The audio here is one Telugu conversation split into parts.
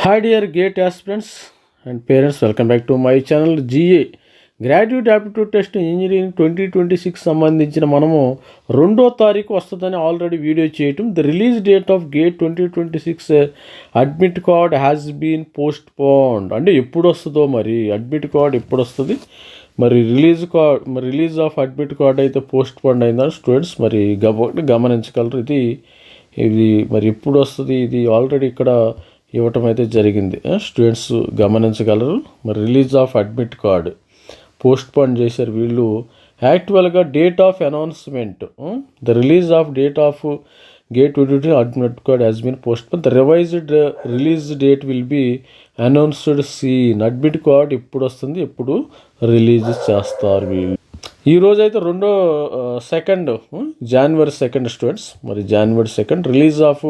Hi dear GATE aspirants and parents, welcome back to my channel GA graduate aptitude test engineering 2026 సంబంధించిన మనము 2వ తారీఖు వస్తుందని ఆల్రెడీ వీడియో చేయటం. The release date of GATE 2026 admit card has been postponed. అంటే ఎప్పుడు వస్తుందో మరి అడ్మిట్ కార్డ్ ఎప్పుడు వస్తుంది మరి రిలీజ్ ఆఫ్ అడ్మిట్ కార్డ్ అయితే పోస్ట్ పోన్డ్ అయిందని స్టూడెంట్స్ మరి గమనించగలరు. ఇది మరి ఎప్పుడు వస్తుంది, ఇది ఆల్రెడీ ఇక్కడ ఇవ్వటం అయితే జరిగింది. స్టూడెంట్స్ గమనించగలరు. మరి release of admit card postpone చేశారు వీళ్ళు. యాక్చువల్గా date of announcement, the release of date of GATE 2022 admit card has been postpone. The revised release date will be announced soon. Admit card ఎప్పుడు వస్తుంది, ఎప్పుడు రిలీజ్ చేస్తారు వీళ్ళు. ఈరోజు అయితే జనవరి 2 స్టూడెంట్స్, మరి జనవరి 2 రిలీజ్ ఆఫ్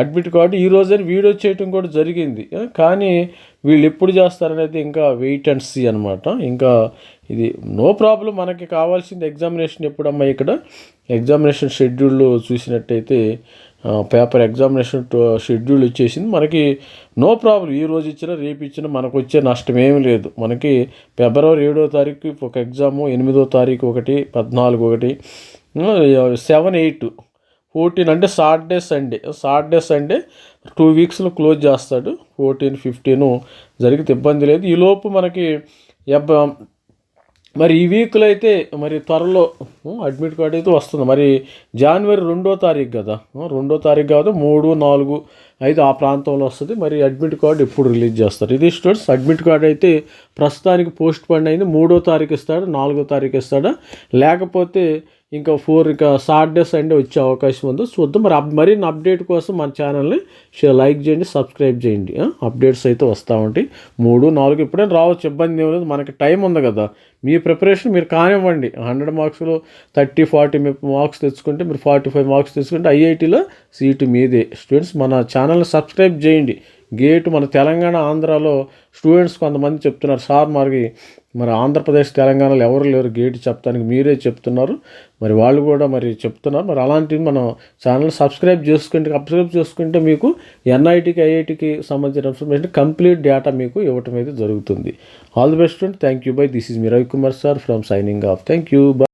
అడ్మిట్ కార్డు ఈరోజు వీడియో చేయటం కూడా జరిగింది. కానీ వీళ్ళు ఎప్పుడు చేస్తారనేది ఇంకా వెయిట్ అండ్ సీ అనమాట. ఇంకా ఇది నో ప్రాబ్లం, మనకి కావాల్సింది ఎగ్జామినేషన్ ఎప్పుడమ్మా. ఇక్కడ ఎగ్జామినేషన్ షెడ్యూల్ చూసినట్టయితే పేపర్ ఎగ్జామినేషన్ షెడ్యూల్ ఇచ్చేసింది మనకి. నో ప్రాబ్లం, ఈరోజు ఇచ్చినా రేపు ఇచ్చినా మనకు వచ్చే నష్టం ఏమీ లేదు. మనకి ఫిబ్రవరి 7వ తారీఖు ఒక ఎగ్జాము, 8వ తారీఖు ఒకటి, 14 ఒకటి, 7, 8, 14 అంటే సాటర్డే సండే 2 వీక్స్లో క్లోజ్ చేస్తాడు. 14, 15 జరిగితే ఇబ్బంది లేదు. ఈలోపు మనకి మరి ఈ వీక్లో అయితే మరి త్వరలో అడ్మిట్ కార్డ్ అయితే వస్తుంది. మరి జనవరి 2వ తారీఖు కదా, 2వ తారీఖు కాదు 3, 4, 5 ఆ ప్రాంతంలో వస్తుంది. మరి అడ్మిట్ కార్డు ఎప్పుడు రిలీజ్ చేస్తారు. ఇది స్టూడెంట్స్ అడ్మిట్ కార్డు అయితే ప్రస్తుతానికి పోస్ట్ పోన్ అయింది. 3వ తారీఖు ఇస్తాడా, 4వ తారీఖు ఇస్తాడా, లేకపోతే ఇంకా 4 సాటర్డే సండే వచ్చే అవకాశం ఉందో చూద్దాం. మరిన్ని అప్డేట్ కోసం మన ఛానల్ని లైక్ చేయండి, సబ్స్క్రైబ్ చేయండి. అప్డేట్స్ అయితే వస్తూ ఉంటాయి. 3, 4 ఎప్పుడైనా రావచ్చు, ఇబ్బంది ఏం లేదు. మనకి టైం ఉంది కదా. మీ ప్రిపరేషన్ మీరు కానివ్వండి. 100 మార్క్స్లో 30-40 మార్క్స్ తెచ్చుకుంటే, మీరు 45 మార్క్స్ తెచ్చుకుంటే ఐఐటీలో సీటు మీదే. స్టూడెంట్స్ మన ఛానల్ని సబ్స్క్రైబ్ చేయండి. గేటు మన తెలంగాణ ఆంధ్రాలో స్టూడెంట్స్ కొంతమంది చెప్తున్నారు, సార్ మరి ఆంధ్రప్రదేశ్ తెలంగాణలో ఎవరు లేరు గేటు చెప్తానికి, మీరే చెప్తున్నారు. మరి వాళ్ళు కూడా మరి చెప్తున్నారు. మరి అలాంటివి మనం ఛానల్ సబ్స్క్రైబ్ చేసుకుంటే మీకు ఎన్ఐటీకి ఐఐటీకి సంబంధించిన ఇన్ఫర్మేషన్ కంప్లీట్ డేటా మీకు ఇవ్వటం అయితే జరుగుతుంది. All the best student. Thank you. By. This is me Ravikumar sir from signing off. Thank you. By.